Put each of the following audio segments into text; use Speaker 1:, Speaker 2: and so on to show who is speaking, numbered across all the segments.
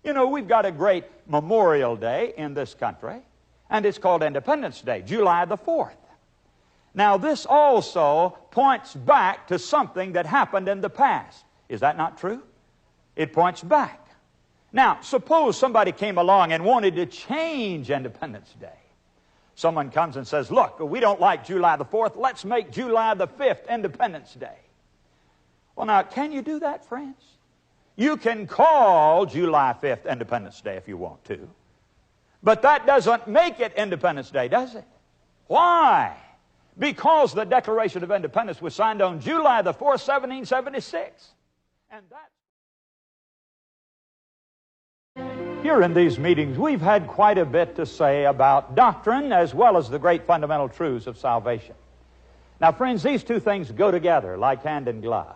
Speaker 1: You know, we've got a great Memorial Day in this country, and it's called Independence Day, July the 4th. Now, this also points back to something that happened in the past. Is that not true? It points back. Now, suppose somebody came along and wanted to change Independence Day. Someone comes and says, look, we don't like July the 4th. Let's make July the 5th Independence Day. Well, now, can you do that, friends? You can call July 5th Independence Day if you want to. But that doesn't make it Independence Day, does it? Why? Because the Declaration of Independence was signed on July the 4th, 1776. And here in these meetings, we've had quite a bit to say about doctrine as well as the great fundamental truths of salvation. Now, friends, these two things go together like hand and glove.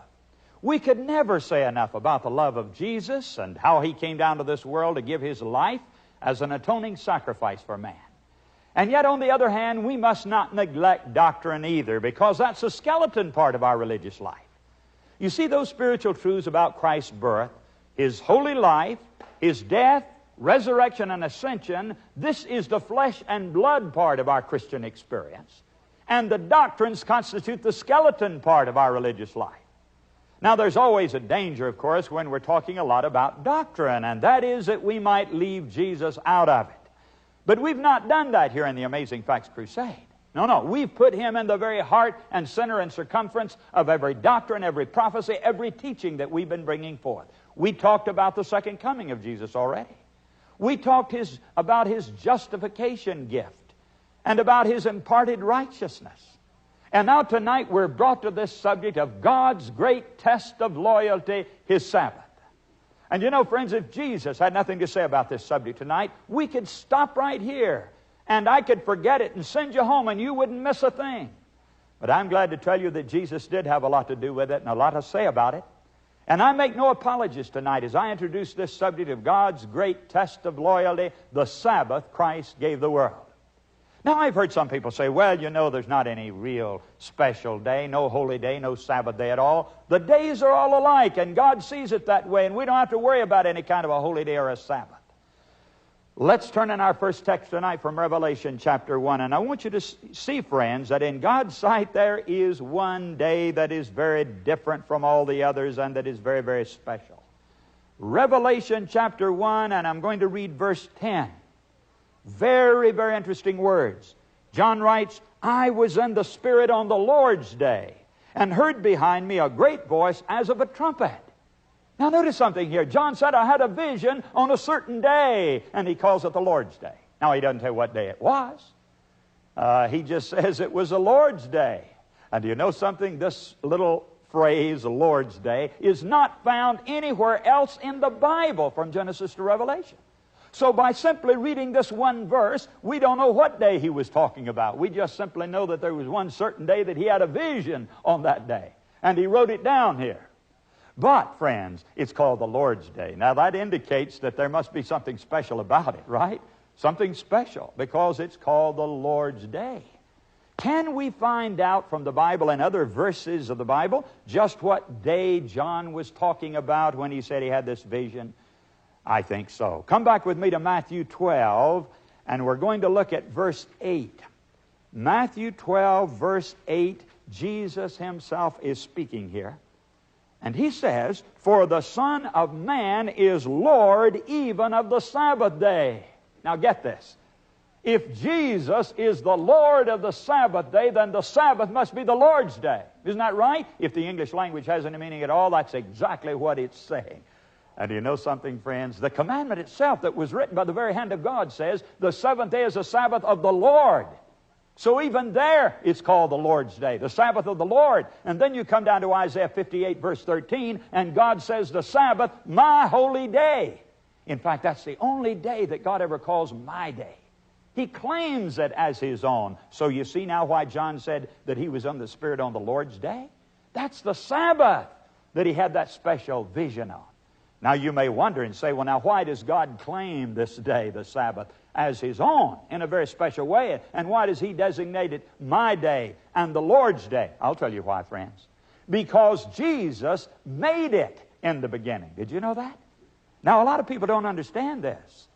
Speaker 1: We could never say enough about the love of Jesus and how He came down to this world to give His life as an atoning sacrifice for man. And yet, on the other hand, we must not neglect doctrine either, because that's the skeleton part of our religious life. You see, those spiritual truths about Christ's birth, His holy life, His death, resurrection, and ascension, this is the flesh and blood part of our Christian experience. And the doctrines constitute the skeleton part of our religious life. Now, there's always a danger, of course, when we're talking a lot about doctrine, and that is that we might leave Jesus out of it. But we've not done that here in the Amazing Facts Crusade. No, we've put Him in the very heart and center and circumference of every doctrine, every prophecy, every teaching that we've been bringing forth. We talked about the second coming of Jesus already. We talked about His justification gift and about His imparted righteousness. And now tonight we're brought to this subject of God's great test of loyalty, His Sabbath. And you know, friends, if Jesus had nothing to say about this subject tonight, we could stop right here and I could forget it and send you home and you wouldn't miss a thing. But I'm glad to tell you that Jesus did have a lot to do with it and a lot to say about it. And I make no apologies tonight as I introduce this subject of God's great test of loyalty, the Sabbath Christ gave the world. Now, I've heard some people say, well, you know, there's not any real special day, no holy day, no Sabbath day at all. The days are all alike, and God sees it that way, and we don't have to worry about any kind of a holy day or a Sabbath. Let's turn in our first text tonight from Revelation chapter 1, and I want you to see, friends, that in God's sight there is one day that is very different from all the others and that is very, very special. Revelation chapter 1, and I'm going to read verse 10. Very, very interesting words. John writes, I was in the Spirit on the Lord's day, and heard behind me a great voice as of a trumpet. Now notice something here. John said, I had a vision on a certain day, and he calls it the Lord's day. Now he doesn't tell what day it was. He just says it was the Lord's day. And do you know something? This little phrase, the Lord's day, is not found anywhere else in the Bible from Genesis to Revelation. So by simply reading this one verse, we don't know what day he was talking about. We just simply know that there was one certain day that he had a vision on that day. And he wrote it down here. But, friends, it's called the Lord's Day. Now that indicates that there must be something special about it, right? Something special, because it's called the Lord's Day. Can we find out from the Bible and other verses of the Bible just what day John was talking about when he said he had this vision? I think so. Come back with me to Matthew 12, and we're going to look at verse 8. Matthew 12, verse 8, Jesus Himself is speaking here. And He says, for the Son of Man is Lord even of the Sabbath day. Now get this. If Jesus is the Lord of the Sabbath day, then the Sabbath must be the Lord's day. Isn't that right? If the English language has any meaning at all, that's exactly what it's saying. And do you know something, friends? The commandment itself that was written by the very hand of God says, the seventh day is the Sabbath of the Lord. So even there, it's called the Lord's Day, the Sabbath of the Lord. And then you come down to Isaiah 58, verse 13, and God says, the Sabbath, my holy day. In fact, that's the only day that God ever calls my day. He claims it as His own. So you see now why John said that he was in the Spirit on the Lord's Day? That's the Sabbath that he had that special vision on. Now you may wonder and say, well, now why does God claim this day, the Sabbath, as His own in a very special way? And why does He designate it my day and the Lord's day? I'll tell you why, friends. Because Jesus made it in the beginning. Did you know that? Now, a lot of people don't understand this.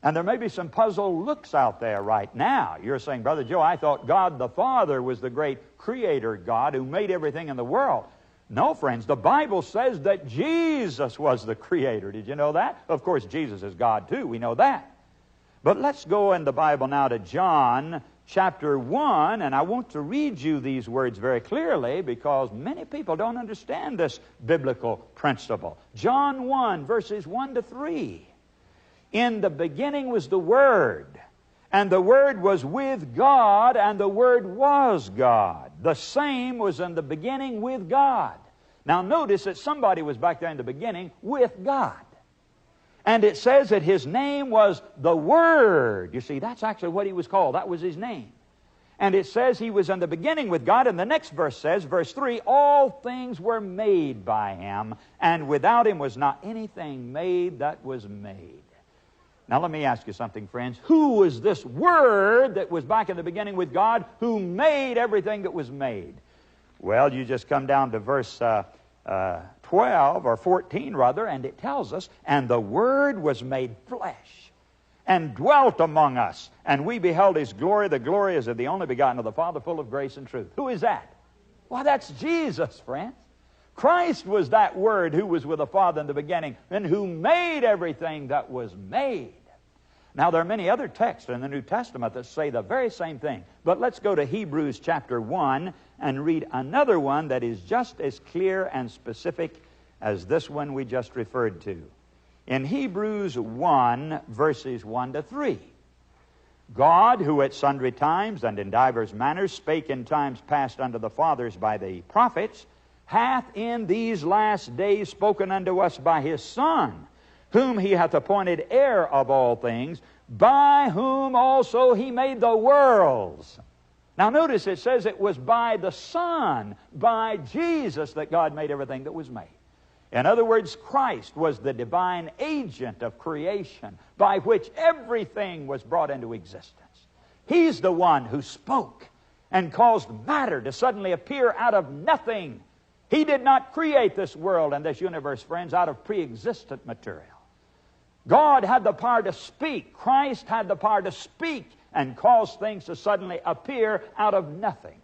Speaker 1: And there may be some puzzled looks out there right now. You're saying, Brother Joe, I thought God the Father was the great creator God who made everything in the world. No, friends, the Bible says that Jesus was the creator. Did you know that? Of course, Jesus is God too. We know that. But let's go in the Bible now to John chapter 1, and I want to read you these words very clearly because many people don't understand this biblical principle. John 1, verses 1 to 3. In the beginning was the Word, and the Word was with God, and the Word was God. The same was in the beginning with God. Now notice that somebody was back there in the beginning with God. And it says that His name was the Word. You see, that's actually what He was called. That was His name. And it says He was in the beginning with God. And the next verse says, verse 3, all things were made by Him, and without Him was not anything made that was made. Now let me ask you something, friends. Who was this Word that was back in the beginning with God who made everything that was made? Well, you just come down to verse 12, or 14 rather, and it tells us, and the Word was made flesh and dwelt among us, and we beheld His glory. The glory is of the only begotten of the Father, full of grace and truth. Who is that? Well, that's Jesus, friends. Christ was that Word who was with the Father in the beginning and who made everything that was made. Now, there are many other texts in the New Testament that say the very same thing. But let's go to Hebrews chapter 1 and read another one that is just as clear and specific as this one we just referred to. In Hebrews 1, verses 1 to 3. God, who at sundry times and in divers manners spake in times past unto the fathers by the prophets, hath in these last days spoken unto us by His Son, whom He hath appointed heir of all things, by whom also He made the worlds. Now notice it says it was by the Son, by Jesus, that God made everything that was made. In other words, Christ was the divine agent of creation by which everything was brought into existence. He's the one who spoke and caused matter to suddenly appear out of nothing. He did not create this world and this universe, friends, out of pre-existent material. God had the power to speak. Christ had the power to speak and cause things to suddenly appear out of nothing.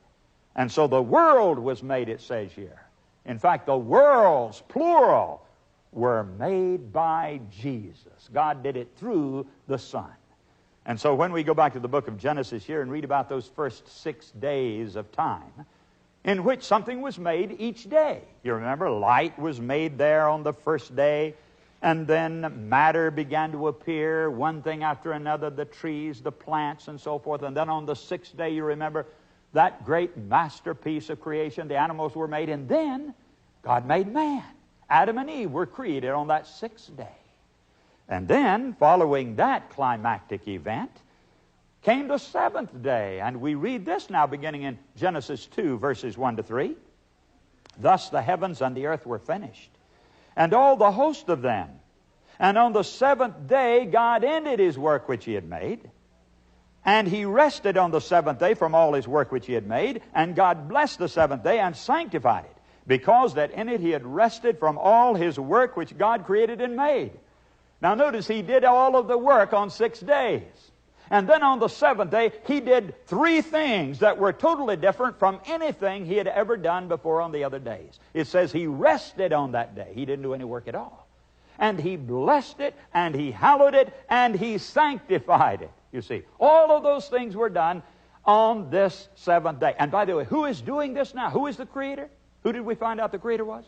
Speaker 1: And so the world was made, it says here. In fact, the worlds, plural, were made by Jesus. God did it through the Son. And so when we go back to the book of Genesis here and read about those first 6 days of time, in which something was made each day. You remember, light was made there on the first day, and then matter began to appear, one thing after another, the trees, the plants, and so forth. And then on the 6th day, you remember, that great masterpiece of creation, the animals were made, and then God made man. Adam and Eve were created on that 6th day. And then, following that climactic event, came the 7th day. And we read this now beginning in Genesis 2, verses 1 to 3. Thus the heavens and the earth were finished, and all the host of them. And on the 7th day God ended His work which He had made. And He rested on the 7th day from all His work which He had made. And God blessed the 7th day and sanctified it, because that in it He had rested from all His work which God created and made. Now notice, He did all of the work on 6 days. And then on the 7th day, He did 3 things that were totally different from anything He had ever done before on the other days. It says He rested on that day. He didn't do any work at all. And He blessed it, and He hallowed it, and He sanctified it. You see, all of those things were done on this 7th day. And by the way, who is doing this now? Who is the Creator? Who did we find out the Creator was?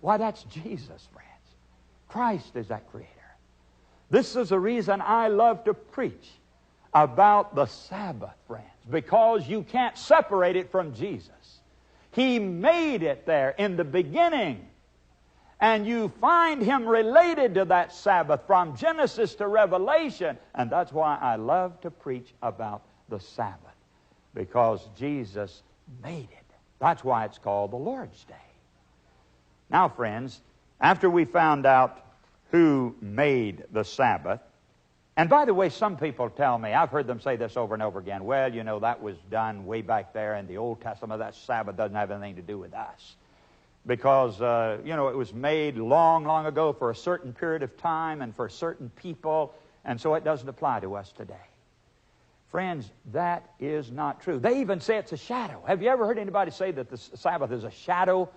Speaker 1: Why, that's Jesus, friends. Christ is that Creator. This is the reason I love to preach about the Sabbath, friends, because you can't separate it from Jesus. He made it there in the beginning. And you find Him related to that Sabbath from Genesis to Revelation. And that's why I love to preach about the Sabbath, because Jesus made it. That's why it's called the Lord's Day. Now, friends, after we found out who made the Sabbath, and by the way, some people tell me, I've heard them say this over and over again, well, you know, that was done way back there in the Old Testament. That Sabbath doesn't have anything to do with us. because, you know, it was made long, long ago for a certain period of time and for certain people, and so it doesn't apply to us today. Friends, that is not true. They even say it's a shadow. Have you ever heard anybody say that the Sabbath is a shadow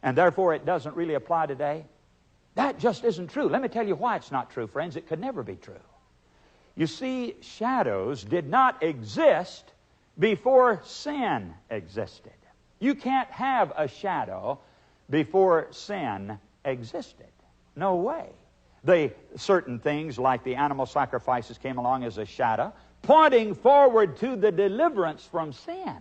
Speaker 1: and therefore it doesn't really apply today? That just isn't true. Let me tell you why it's not true, friends. It could never be true. You see, shadows did not exist before sin existed. You can't have a shadow before sin existed. No way. Certain things like the animal sacrifices came along as a shadow, pointing forward to the deliverance from sin.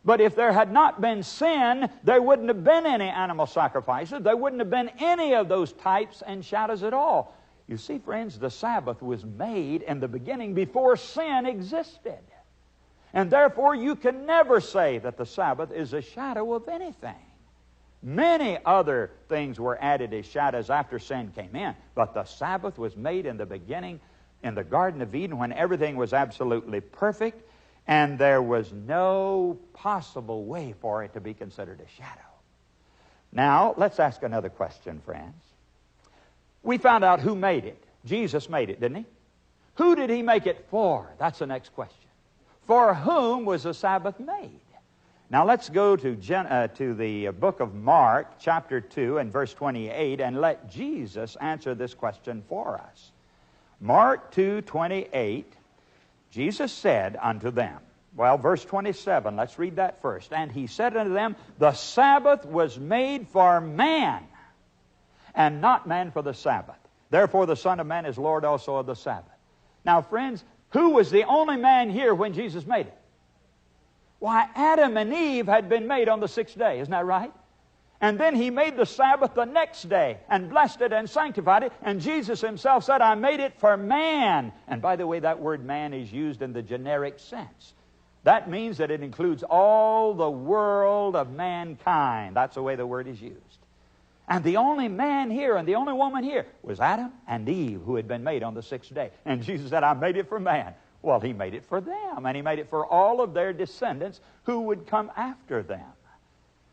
Speaker 1: But if there had not been sin, there wouldn't have been any animal sacrifices. There wouldn't have been any of those types and shadows at all. You see, friends, the Sabbath was made in the beginning before sin existed. And therefore, you can never say that the Sabbath is a shadow of anything. Many other things were added as shadows after sin came in. But the Sabbath was made in the beginning in the Garden of Eden when everything was absolutely perfect and there was no possible way for it to be considered a shadow. Now, let's ask another question, friends. We found out who made it. Jesus made it, didn't he? Who did he make it for? That's the next question. For whom was the Sabbath made? Now let's go to the book of Mark, chapter 2 and verse 28, and let Jesus answer this question for us. Mark 2:28, Jesus said unto them, well, verse 27, let's read that first. And he said unto them, the Sabbath was made for man, and not man for the Sabbath. Therefore the Son of Man is Lord also of the Sabbath. Now, friends, who was the only man here when Jesus made it? Why, Adam and Eve had been made on the sixth day, isn't that right? And then he made the Sabbath the next day and blessed it and sanctified it. And Jesus himself said, I made it for man. And by the way, that word man is used in the generic sense. That means that it includes all the world of mankind. That's the way the word is used. And the only man here and the only woman here was Adam and Eve, who had been made on the sixth day. And Jesus said, I made it for man. Well, he made it for them, and he made it for all of their descendants who would come after them.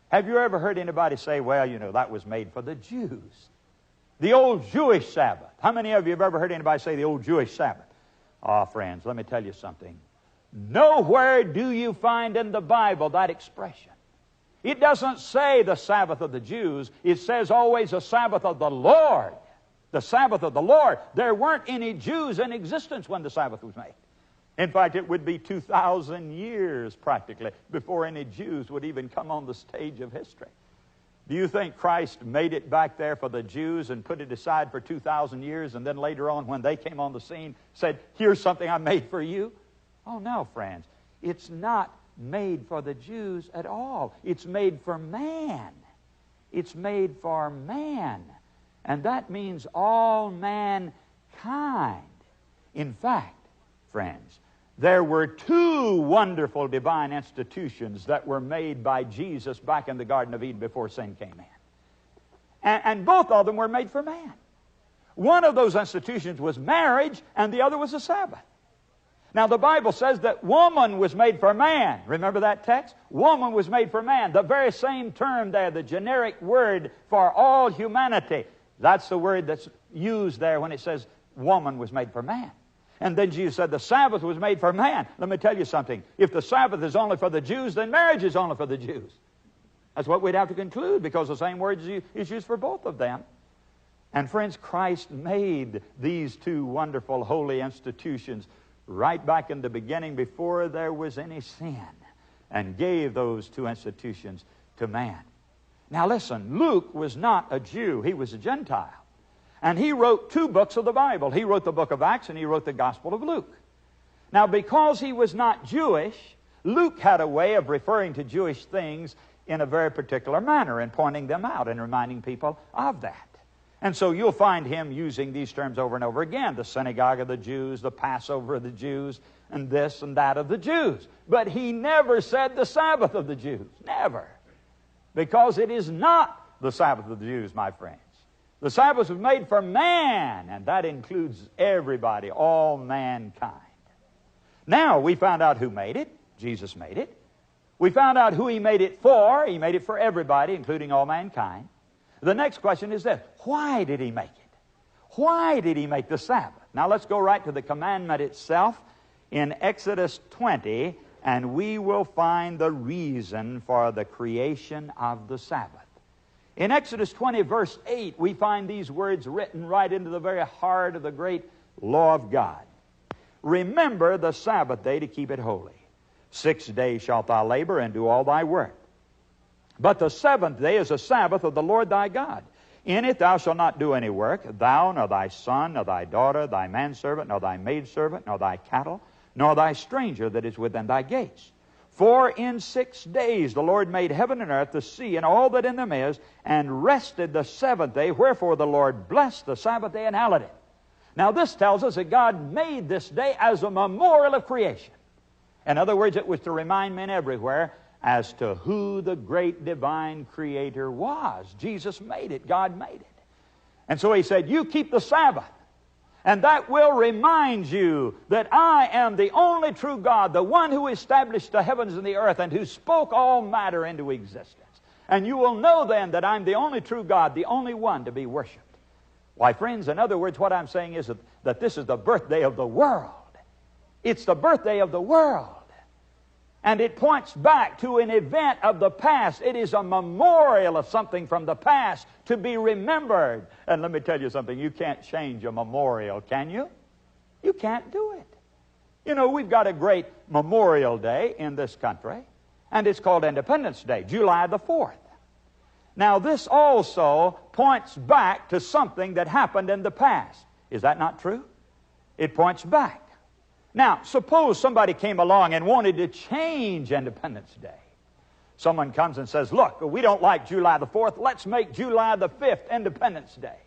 Speaker 1: Have you ever heard anybody say, well, you know, that was made for the Jews? The old Jewish Sabbath. How many of you have ever heard anybody say the old Jewish Sabbath? Ah, friends, let me tell you something. Nowhere do you find in the Bible that expression. It doesn't say the Sabbath of the Jews. It says always the Sabbath of the Lord. The Sabbath of the Lord. There weren't any Jews in existence when the Sabbath was made. In fact, it would be 2,000 years practically before any Jews would even come on the stage of history. Do you think Christ made it back there for the Jews and put it aside for 2,000 years and then later on when they came on the scene said, here's something I made for you? Oh no, friends. It's not made for the Jews at all. It's made for man. It's made for man. And that means all mankind. In fact, friends, there were two wonderful divine institutions that were made by Jesus back in the Garden of Eden before sin came in. And both of them were made for man. One of those institutions was marriage, and the other was the Sabbath. Now, the Bible says that woman was made for man. Remember that text? Woman was made for man. The very same term there, the generic word for all humanity. That's the word that's used there when it says woman was made for man. And then Jesus said the Sabbath was made for man. Let me tell you something. If the Sabbath is only for the Jews, then marriage is only for the Jews. That's what we'd have to conclude, because the same word is used for both of them. And friends, Christ made these two wonderful holy institutions right back in the beginning before there was any sin, and gave those two institutions to man. Now listen, Luke was not a Jew. He was a Gentile. And he wrote two books of the Bible. He wrote the book of Acts and he wrote the Gospel of Luke. Now, because he was not Jewish, Luke had a way of referring to Jewish things in a very particular manner and pointing them out and reminding people of that. And so you'll find him using these terms over and over again. The synagogue of the Jews, the Passover of the Jews, and this and that of the Jews. But he never said the Sabbath of the Jews. Never. Because it is not the Sabbath of the Jews, my friends. The Sabbath was made for man, and that includes everybody, all mankind. Now, we found out who made it. Jesus made it. We found out who He made it for. He made it for everybody, including all mankind. The next question is this: why did He make it? Why did He make the Sabbath? Now let's go right to the commandment itself in Exodus 20, and we will find the reason for the creation of the Sabbath. In Exodus 20, verse 8, we find these words written right into the very heart of the great law of God. Remember the Sabbath day to keep it holy. 6 days shalt thou labor and do all thy work. But the seventh day is a Sabbath of the Lord thy God. In it thou shalt not do any work, thou, nor thy son, nor thy daughter, thy manservant, nor thy maidservant, nor thy cattle, nor thy stranger that is within thy gates. For in 6 days the Lord made heaven and earth, the sea, and all that in them is, and rested the seventh day. Wherefore the Lord blessed the Sabbath day and hallowed it. Now this tells us that God made this day as a memorial of creation. In other words, it was to remind men everywhere as to who the great divine Creator was. Jesus made it. God made it. And so He said, you keep the Sabbath. And that will remind you that I am the only true God, the one who established the heavens and the earth and who spoke all matter into existence. And you will know then that I'm the only true God, the only one to be worshipped. Why, friends, in other words, what I'm saying is that this is the birthday of the world. It's the birthday of the world. And it points back to an event of the past. It is a memorial of something from the past to be remembered. And let me tell you something. You can't change a memorial, can you? You can't do it. You know, we've got a great Memorial Day in this country, and it's called Independence Day, July the 4th. Now, this also points back to something that happened in the past. Is that not true? It points back. Now, suppose somebody came along and wanted to change Independence Day. Someone comes and says, look, we don't like July the 4th. Let's make July the 5th Independence Day.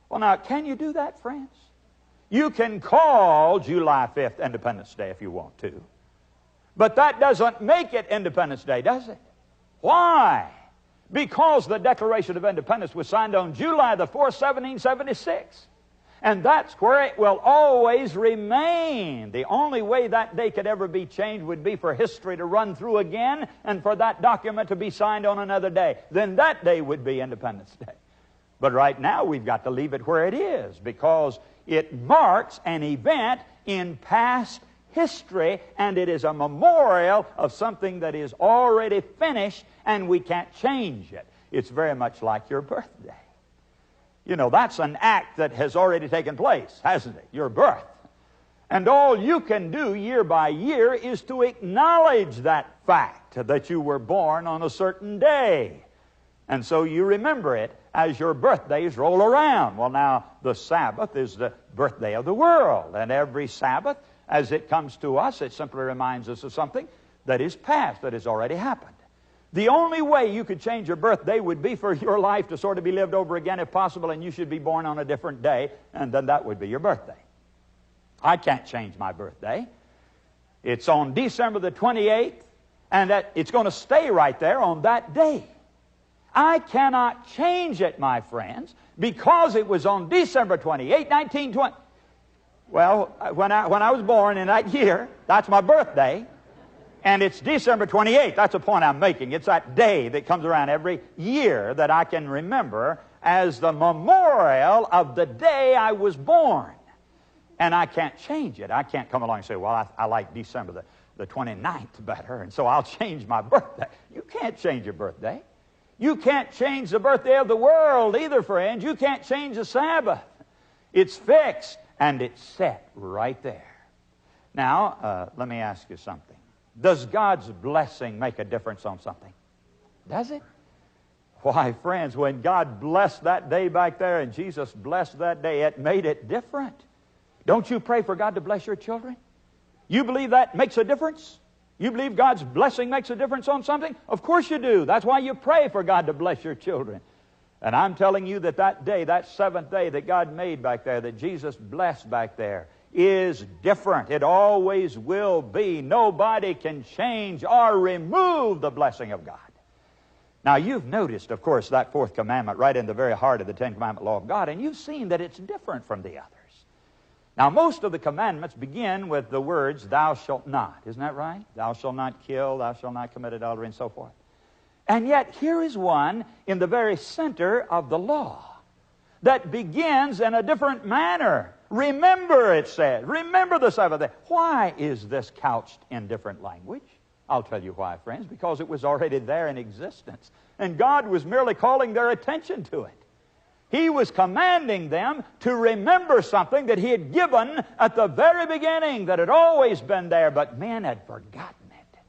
Speaker 1: Well, now, can you do that, friends? You can call July 5th Independence Day if you want to. But that doesn't make it Independence Day, does it? Why? Because the Declaration of Independence was signed on July the 4th, 1776. And that's where it will always remain. The only way that day could ever be changed would be for history to run through again and for that document to be signed on another day. Then that day would be Independence Day. But right now we've got to leave it where it is because it marks an event in past history, and it is a memorial of something that is already finished, and we can't change it. It's very much like your birthday. You know, that's an act that has already taken place, hasn't it? Your birth. And all you can do year by year is to acknowledge that fact that you were born on a certain day. And so you remember it as your birthdays roll around. Well, now, the Sabbath is the birthday of the world. And every Sabbath, as it comes to us, it simply reminds us of something that is past, that has already happened. The only way you could change your birthday would be for your life to sort of be lived over again if possible, and you should be born on a different day, and then that would be your birthday. I can't change my birthday. It's on December the 28th, and it's going to stay right there on that day. I cannot change it, my friends, because it was on December 28, 1920. Well, when I was born in that year, that's my birthday. And it's December 28th. That's the point I'm making. It's that day that comes around every year that I can remember as the memorial of the day I was born. And I can't change it. I can't come along and say, well, I like December the 29th better, and so I'll change my birthday. You can't change your birthday. You can't change the birthday of the world either, friends. You can't change the Sabbath. It's fixed, and it's set right there. Now, let me ask you something. Does God's blessing make a difference on something? Does it? Why, friends, when God blessed that day back there and Jesus blessed that day, it made it different. Don't you pray for God to bless your children? You believe that makes a difference? You believe God's blessing makes a difference on something? Of course you do. That's why you pray for God to bless your children. And I'm telling you that day, that seventh day that God made back there, that Jesus blessed back there, is different. It always will be. Nobody can change or remove the blessing of God. Now, you've noticed, of course, that fourth commandment right in the very heart of the Ten Commandment law of God, and you've seen that it's different from the others. Now, most of the commandments begin with the words, thou shalt not. Isn't that right? Thou shalt not kill, thou shalt not commit adultery, and so forth. And yet, here is one in the very center of the law that begins in a different manner. Remember, it says. Remember the Sabbath day. Why is this couched in different language? I'll tell you why, friends. Because it was already there in existence. And God was merely calling their attention to it. He was commanding them to remember something that He had given at the very beginning, that had always been there, but men had forgotten it.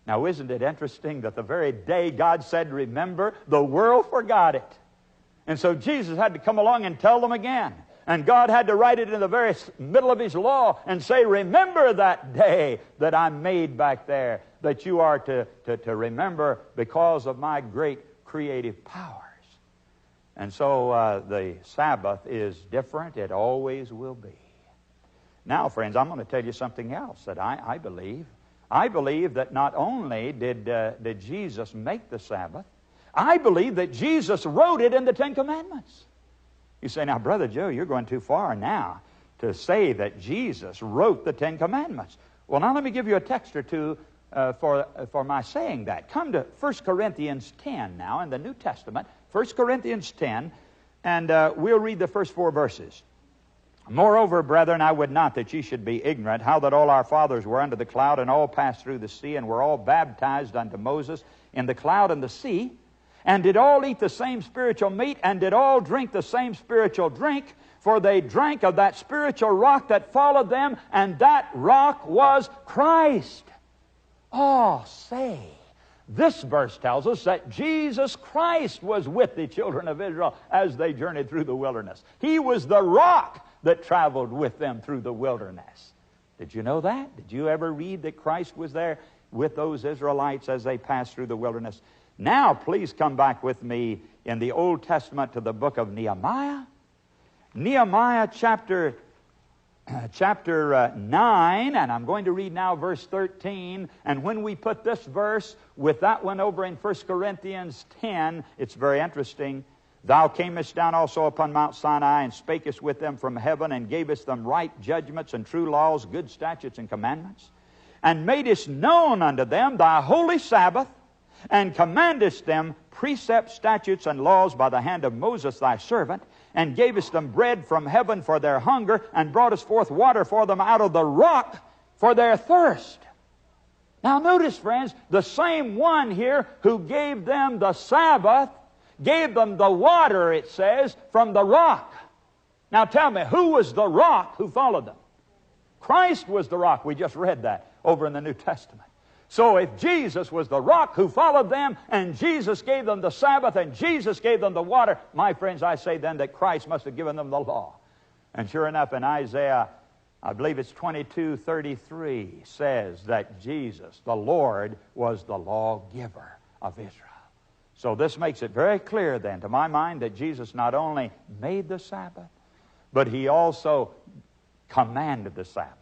Speaker 1: Now, isn't it interesting that the very day God said, remember, the world forgot it. And so Jesus had to come along and tell them again. And God had to write it in the very middle of His law and say, remember that day that I made back there, that you are to remember because of my great creative powers. And so the Sabbath is different. It always will be. Now, friends, I'm going to tell you something else that I believe. I believe that not only did Jesus make the Sabbath, I believe that Jesus wrote it in the Ten Commandments. You say, now, Brother Joe, you're going too far now to say that Jesus wrote the Ten Commandments. Well, now let me give you a text or two for my saying that. Come to 1 Corinthians 10 now in the New Testament. 1 Corinthians 10, and we'll read the first 4 verses. Moreover, brethren, I would not that ye should be ignorant, how that all our fathers were under the cloud, and all passed through the sea, and were all baptized unto Moses in the cloud and the sea, and did all eat the same spiritual meat, and did all drink the same spiritual drink, for they drank of that spiritual rock that followed them, and that rock was Christ. Oh, say, this verse tells us that Jesus Christ was with the children of Israel as they journeyed through the wilderness. He was the rock that traveled with them through the wilderness. Did you know that? Did you ever read that Christ was there with those Israelites as they passed through the wilderness? Now, please come back with me in the Old Testament to the book of Nehemiah. Nehemiah chapter 9, and I'm going to read now verse 13. And when we put this verse with that one over in 1 Corinthians 10, it's very interesting. Thou camest down also upon Mount Sinai, and spakest with them from heaven, and gavest them right judgments and true laws, good statutes and commandments, and madest known unto them thy holy Sabbath, and commandest them precepts, statutes, and laws by the hand of Moses thy servant, and gavest them bread from heaven for their hunger, and broughtest forth water for them out of the rock for their thirst. Now notice, friends, the same one here who gave them the Sabbath gave them the water, it says, from the rock. Now tell me, who was the rock who followed them? Christ was the rock. We just read that over in the New Testament. So if Jesus was the rock who followed them, and Jesus gave them the Sabbath, and Jesus gave them the water, my friends, I say then that Christ must have given them the law. And sure enough, in Isaiah, I believe it's 22:33, says that Jesus, the Lord, was the lawgiver of Israel. So this makes it very clear then, to my mind, that Jesus not only made the Sabbath, but He also commanded the Sabbath.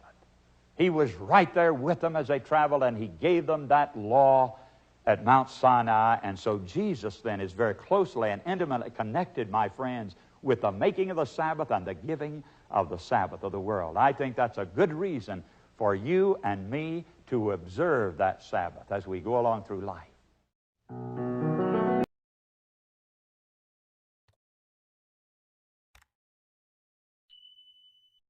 Speaker 1: He was right there with them as they traveled, and He gave them that law at Mount Sinai. And so Jesus then is very closely and intimately connected, my friends, with the making of the Sabbath and the giving of the Sabbath of the world. I think that's a good reason for you and me to observe that Sabbath as we go along through life.